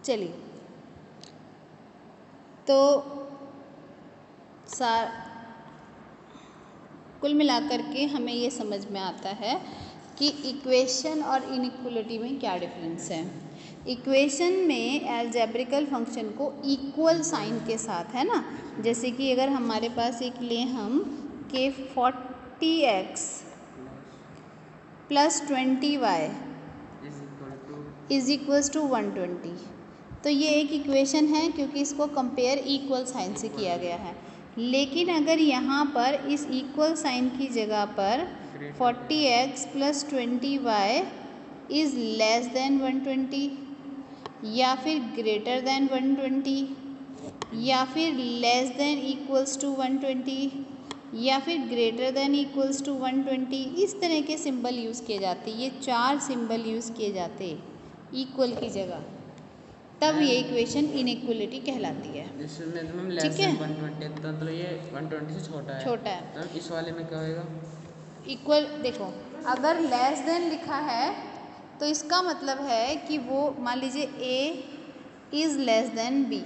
चलिए, तो कुल मिलाकर के हमें ये समझ में आता है कि इक्वेशन और इनइक्वलिटी में क्या डिफरेंस है। इक्वेशन में अलजेब्रिकल फंक्शन को इक्वल साइन के साथ, है ना, जैसे कि अगर हमारे पास एक ले हम कि 40x plus 20y is equals to 120, तो ये एक इक्वेशन है क्योंकि इसको कंपेयर इक्वल साइन से किया गया है। लेकिन अगर यहाँ पर इस इक्वल साइन की जगह पर 40x plus 20y is less then 120 या फिर ग्रेटर देन 120 या फिर लेस देन इक्वल्स टू 120 या फिर ग्रेटर देन इक्वल्स टू 120, इस तरह के सिंबल यूज़ किए जाते हैं। ये 4 सिंबल यूज़ किए जाते इक्वल की जगह, तब ये इक्वेशन इनइक्वलिटी कहलाती है। ठीक है, 120 तो ये 120 से छोटा है, तो इस वाले में क्या होगा? इक्वल, देखो अगर लेस देन लिखा है तो इसका मतलब है कि वो मान लीजिए a is less than b,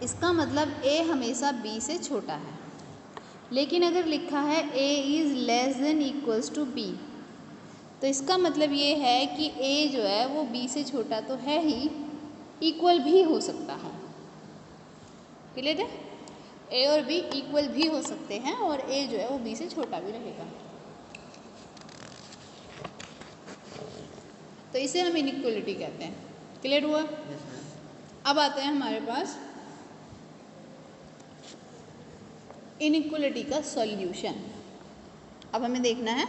इसका मतलब a हमेशा b से छोटा है। लेकिन अगर लिखा है a is less than equals to b, तो इसका मतलब ये है कि a जो है वो b से छोटा तो है ही, इक्वल भी हो सकता है। क्लियर है, a और b इक्वल भी हो सकते हैं और a जो है वो b से छोटा भी रहेगा, तो इसे हम इनइक्वलिटी कहते हैं। क्लियर हुआ? अब आते हैं हमारे पास इनइक्वलिटी का सॉल्यूशन। अब हमें देखना है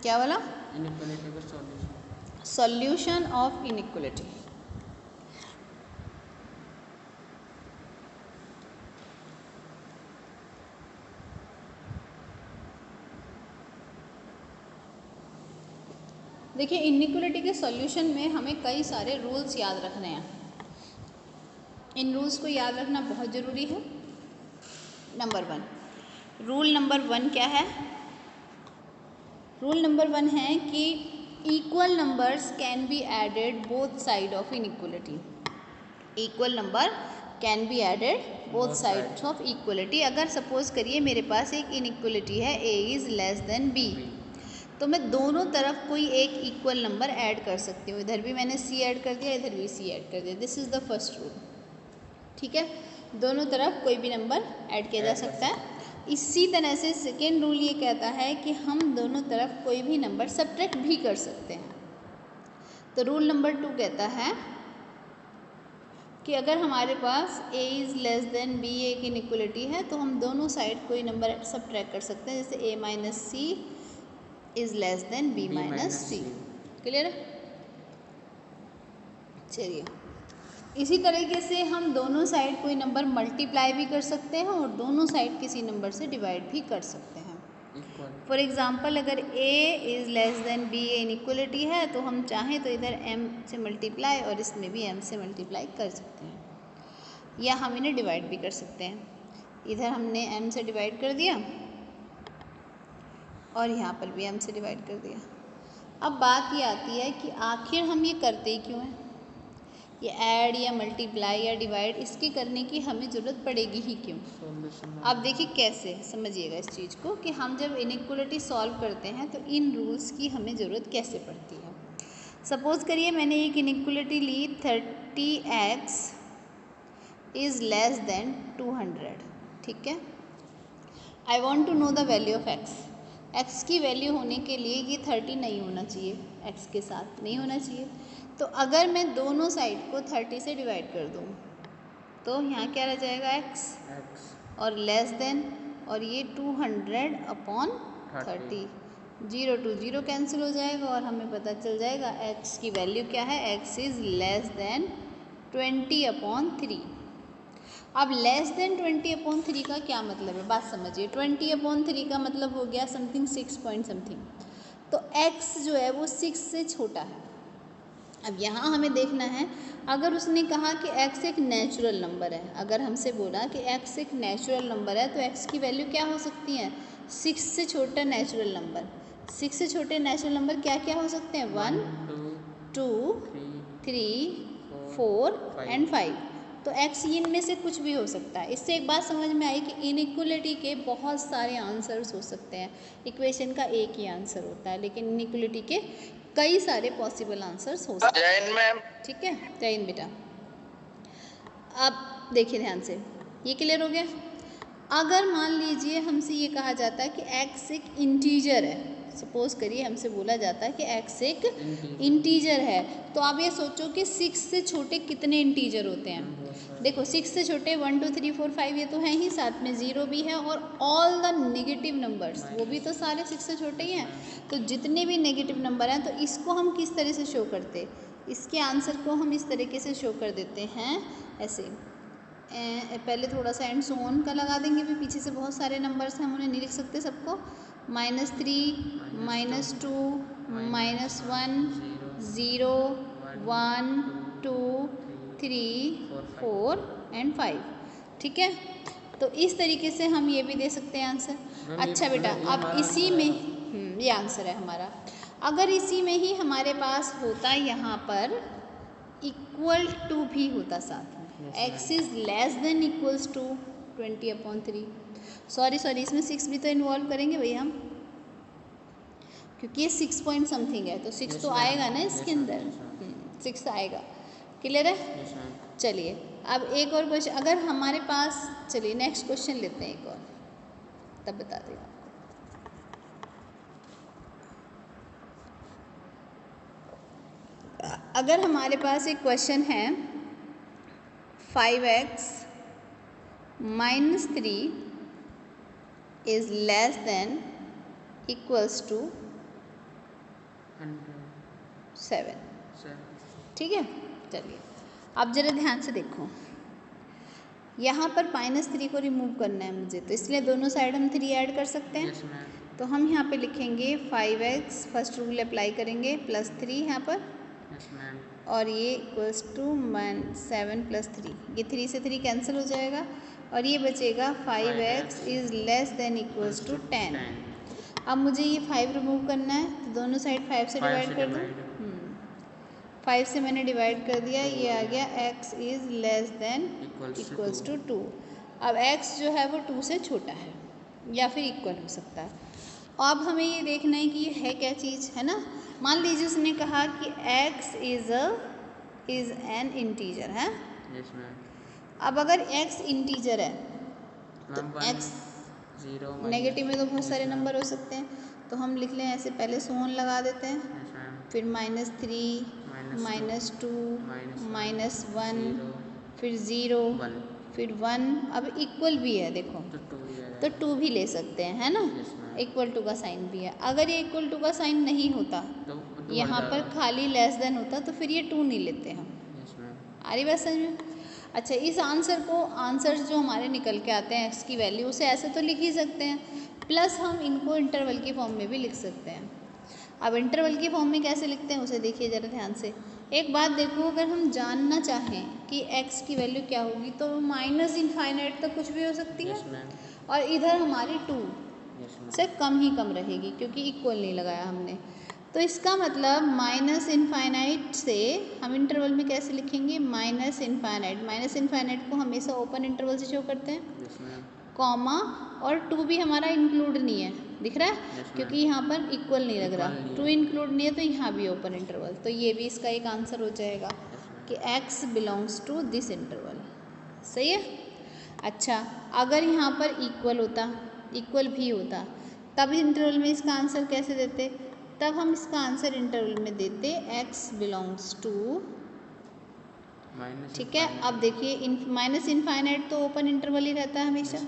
क्या वाला, इनइक्वलिटी का सॉल्यूशन, सॉल्यूशन ऑफ इनइक्वलिटी। देखिए, इनइक्वलिटी के सॉल्यूशन में हमें कई सारे रूल्स याद रखने हैं। इन रूल्स को याद रखना बहुत ज़रूरी है। नंबर 1, रूल नंबर 1 क्या है? रूल नंबर 1 है कि equal numbers can be added both side of inequality. Equal number can be added both sides of equality. अगर सपोज करिए मेरे पास एक इनइक्वलिटी है a is less than b, तो मैं दोनों तरफ कोई एक इक्वल नंबर ऐड कर सकती हूँ। इधर भी मैंने c ऐड कर दिया, इधर भी c ऐड कर दिया। This is the first rule. ठीक है, दोनों तरफ कोई भी नंबर ऐड किया जा सकता है। इसी तरह से सेकेंड रूल ये कहता है कि हम दोनों तरफ कोई भी नंबर सब्ट्रैक्ट भी कर सकते हैं। तो रूल नंबर 2 कहता है कि अगर हमारे पास a is less than b एक इनइक्वलिटी है, तो हम दोनों साइड कोई नंबर सब्ट्रैक्ट कर सकते हैं, जैसे a minus c is less than b minus c. Clear है? चलिए, इसी तरीके से हम दोनों साइड कोई नंबर मल्टीप्लाई भी कर सकते हैं और दोनों साइड किसी नंबर से डिवाइड भी कर सकते हैं। फॉर एग्ज़ाम्पल, अगर a is less than b inequality है, तो हम चाहें तो इधर m से मल्टीप्लाई और इसमें भी m से मल्टीप्लाई कर सकते हैं, या हम इन्हें डिवाइड भी कर सकते हैं। इधर हमने m से डिवाइड कर दिया और यहाँ पर भी m से डिवाइड कर दिया। अब बात ये आती है कि आखिर हम ये करते ही क्यों हैं? ये ऐड या मल्टीप्लाई या डिवाइड, इसके करने की हमें ज़रूरत पड़ेगी ही क्यों? अब देखिए कैसे समझिएगा इस चीज़ को कि हम जब इनइक्वलिटी सॉल्व करते हैं तो इन रूल्स की हमें ज़रूरत कैसे पड़ती है। सपोज़ करिए मैंने एक इनइक्वलिटी ली 30x इज़ लेस देन 200। ठीक है, I want to know the value of x की वैल्यू होने के लिए ये 30 नहीं होना चाहिए, x के साथ नहीं होना चाहिए। तो अगर मैं दोनों साइड को 30 से डिवाइड कर दूँ तो यहाँ क्या रह जाएगा x और लेस देन, और ये 200 अपॉन 30, 0 to 0 कैंसिल हो जाएगा और हमें पता चल जाएगा x की वैल्यू क्या है, x is less then 20 upon 3। अब लेस देन 20 अपॉन 3 का क्या मतलब है, बात समझिए। 20 अपॉन 3 का मतलब हो गया समथिंग 6 पॉइंट समथिंग, तो x जो है वो 6 से छोटा है। अब यहाँ हमें देखना है, अगर उसने कहा कि x एक नेचुरल नंबर है, अगर हमसे बोला कि x एक नेचुरल नंबर है, तो x की वैल्यू क्या हो सकती है? 6 से छोटा नेचुरल नंबर। 6 से छोटे नेचुरल नंबर क्या क्या हो सकते हैं? 1 2 3 4 एंड 5। तो x इनमें से कुछ भी हो सकता है। इससे एक बात समझ में आई कि इनइक्वलिटी के बहुत सारे आंसर्स हो सकते हैं, इक्वेशन का एक ही आंसर होता है, लेकिन इनइक्वलिटी के कई सारे पॉसिबल आंसर्स हो सकते हैं। जय हिंद मैम। ठीक है, जय हिंद बेटा। अब देखिए ध्यान से, ये क्लियर हो गया। अगर मान लीजिए हमसे ये कहा जाता है कि x एक इंटीजर है, सपोज करिए हमसे बोला जाता है कि x एक इंटीजर है, तो आप ये सोचो कि 6 से छोटे कितने इंटीजर होते हैं। देखो 6 से छोटे 1 2 3 4 5 ये तो है ही, साथ में 0 भी है, और ऑल द नेगेटिव नंबर्स वो भी तो सारे 6 से छोटे ही हैं। तो जितने भी नेगेटिव नंबर हैं, तो इसको हम किस तरह से शो करते, इसके आंसर को हम इस तरीके से शो कर देते हैं ऐसे। पहले थोड़ा सा एंड सो ऑन का लगा देंगे, फिर पीछे से बहुत सारे नंबर्स हैं, हम उन्हें नहीं लिख सकते सबको। -3 -2 -1 0 1 2 3 4 एंड 5। ठीक है, तो इस तरीके से हम ये भी दे सकते हैं आंसर। अच्छा बेटा, अब इसी में ये आंसर है हमारा। अगर इसी में ही हमारे पास होता यहाँ पर इक्वल टू भी होता साथ में, x is less than equals to 20/3। Sorry इसमें 6 भी तो इन्वॉल्व करेंगे भैया हम, क्योंकि ये 6 पॉइंट समथिंग है, तो 6 तो आएगा ना इसके अंदर, 6 आएगा। क्लियर है? चलिए अब एक और क्वेश्चन अगर हमारे पास, चलिए नेक्स्ट क्वेश्चन लेते हैं एक और, तब बता देगा। अगर हमारे पास एक क्वेश्चन है 5x - 3 is less than equals to 7। ठीक है, चलिए अब जरा ध्यान से देखो, यहाँ पर -3 को रिमूव करना है मुझे, तो इसलिए दोनों साइड हम 3 ऐड कर सकते हैं। तो हम यहाँ पे लिखेंगे 5x, फर्स्ट रूल अप्लाई करेंगे, +3 यहाँ पर, और ये इक्वल्स टू 7 + 3, ये 3 से 3 कैंसिल हो जाएगा, और ये बचेगा 5x is less than equals to 10। अब मुझे ये 5 रिमूव करना है, तो दोनों साइड 5 से डिवाइड कर दूँ। 5 से मैंने डिवाइड कर दिया, ये आ गया x is less than equals to 2। अब x जो है वो 2 से छोटा है या फिर इक्वल हो सकता है। अब हमें ये देखना है कि ये है क्या चीज़, है ना। मान लीजिए उसने कहा कि x इज़ एन इंटीजर है। अब अगर x इंटीजर है तो x नेगेटिव में तो बहुत सारे नंबर हो सकते हैं, तो हम लिख लें ऐसे, पहले सोन लगा देते हैं, फिर -3 -2 -1 फिर 0 फिर 1। अब इक्वल भी है देखो, तो 2 भी ले सकते हैं, है ना, इक्वल टू का साइन भी है। अगर ये इक्वल टू का साइन नहीं होता, यहाँ पर खाली लेस देन होता, तो फिर ये 2 नहीं लेते हम। आ रही बात समझ में? अच्छा, इस आंसर को, आंसर्स जो हमारे निकल के आते हैं x की वैल्यू, उसे ऐसे तो लिख ही सकते हैं, प्लस हम इनको इंटरवल की फॉर्म में भी लिख सकते हैं। अब इंटरवल की फॉर्म में कैसे लिखते हैं उसे देखिए ज़रा ध्यान से। एक बात देखो, अगर हम जानना चाहें कि x की वैल्यू क्या होगी, तो -∞ तक कुछ भी हो सकती है, और इधर हमारी 2 से कम ही कम रहेगी, क्योंकि इक्वल नहीं लगाया हमने। तो इसका मतलब -∞ से हम इंटरवल में कैसे लिखेंगे, -∞ को हमेशा ओपन इंटरवल से शो करते हैं, कॉमा, और 2 भी हमारा इंक्लूड नहीं है, दिख रहा है, क्योंकि यहाँ पर इक्वल नहीं लग रहा, 2 इंक्लूड नहीं है, तो यहाँ भी ओपन इंटरवल। तो ये भी इसका एक आंसर हो जाएगा कि x belongs to this interval. सही है। अच्छा, अगर यहाँ पर इक्वल भी होता, तब इंटरवल में इसका आंसर कैसे देते, तब हम इसका आंसर इंटरवल में देते x बिलोंग्स टू, ठीक है। अब देखिए -∞ तो ओपन इंटरवल ही रहता है हमेशा,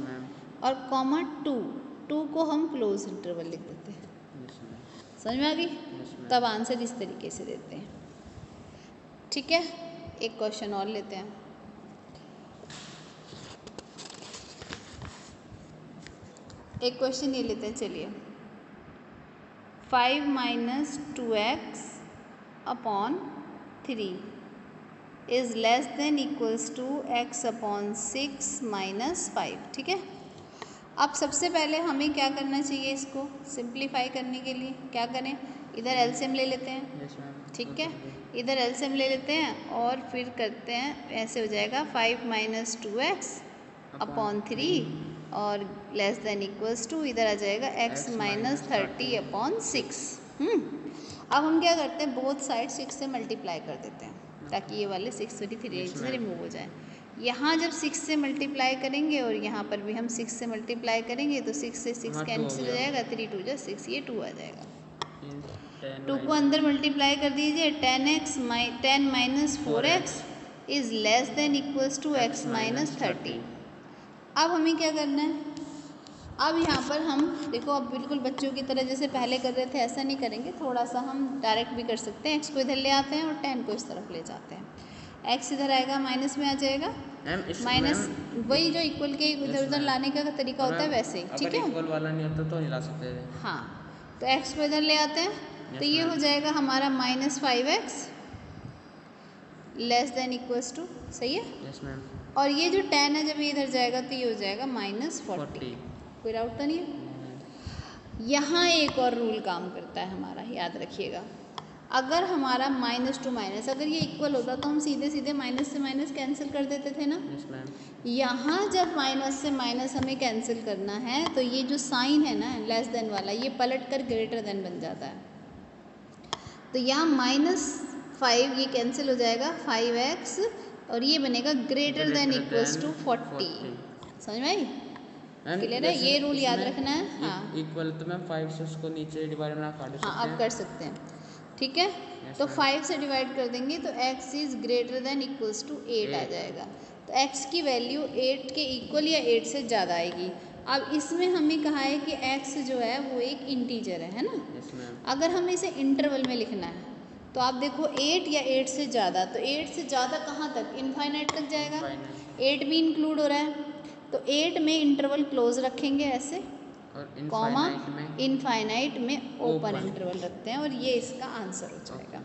और कॉमा 2 को हम क्लोज इंटरवल लिख देते हैं। समझ में आ गई? तब आंसर इस तरीके से देते हैं। ठीक है, एक क्वेश्चन और लेते हैं। एक क्वेश्चन ये लेते हैं, चलिए। 5 - 2x upon 3 is less than equals to x upon 6 - 5। ठीक है, अब सबसे पहले हमें क्या करना चाहिए, इसको सिंप्लीफाई करने के लिए क्या करें, इधर एलसीएम ले लेते हैं। ठीक है, इधर एलसीएम ले लेते हैं और फिर करते हैं, ऐसे हो जाएगा 5 माइनस 2x अपॉन 3 और लेस देन इक्वल्स टू इधर आ जाएगा x माइनस 30 अपॉन 6। अब हम क्या करते हैं, बोथ साइड 6 से मल्टीप्लाई कर देते हैं ताकि ये वाले 6 3 से रिमूव हो जाए। यहाँ जब 6 से मल्टीप्लाई करेंगे और यहाँ पर भी हम 6 से मल्टीप्लाई करेंगे तो 6 से 6 कैंसिल हो जाएगा, 3 2 जा 6, ये 2 आ जाएगा। 2 को अंदर मल्टीप्लाई कर दीजिए, 10 minus 4x is less than equals to x minus 30। अब हमें क्या करना है, अब यहाँ पर हम देखो, अब बिल्कुल बच्चों की तरह जैसे पहले कर रहे थे ऐसा नहीं करेंगे, थोड़ा सा हम डायरेक्ट भी कर सकते हैं। x को इधर ले आते हैं और 10 को इस तरफ ले जाते हैं, x इधर आएगा माइनस में आ जाएगा, माइनस वही जो इक्वल के इधर उधर लाने का तरीका होता है वैसे ही, ठीक है। इक्वल वाला नहीं होता तो हिला सकते थे। हाँ, तो x को इधर ले आते हैं तो ये हो जाएगा हमारा minus 5x less than equals to, सही है। Yes ma'am. और ये जो 10 है जब ये इधर जाएगा तो ये हो जाएगा माइनस 40। कोई डाउट तो नहीं है। यहाँ एक और रूल काम करता है हमारा, याद रखिएगा। अगर हमारा माइनस टू माइनस, अगर ये इक्वल होता तो हम सीधे सीधे माइनस से माइनस कैंसिल कर देते थे ना। Yes ma'am. यहाँ जब माइनस से माइनस हमें कैंसिल करना है तो ये जो साइन है ना लेस देन वाला, ये पलट कर ग्रेटर देन बन जाता है। तो यहाँ -5 ये कैंसिल हो जाएगा, 5x और ये बनेगा ग्रेटर देन इक्वल्स टू 40। समझ में आई? क्लियर है, ये रूल याद रखना है। हाँ, इक्वल तो मैम 5 से उसको नीचे डिवाइड ना काट सकते हैं। हाँ, अब कर सकते हैं, ठीक है। तो 5 से डिवाइड कर देंगे तो x is greater than equals to 8 आ जाएगा। तो x की वैल्यू 8 के इक्वल या 8 से ज़्यादा आएगी। अब इसमें हमें कहा है कि x जो है वो एक इंटीजर है ना। Yes ma'am. अगर हमें इसे इंटरवल में लिखना है तो आप देखो 8 या 8 से ज़्यादा, तो 8 से ज़्यादा कहाँ तक, इनफाइनाइट तक जाएगा। 8 भी इंक्लूड हो रहा है तो 8 में इंटरवल क्लोज रखेंगे ऐसे, कॉमा इनफाइनाइट में ओपन इंटरवल रखते हैं और ये इसका आंसर हो जाएगा।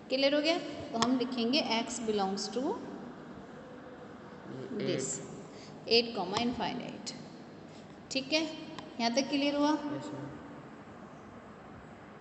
क्लियर हो गया? तो हम लिखेंगे x belongs to this 8 comma infinite. ठीक है, यहाँ तक क्लियर हुआ? Yes ma'am.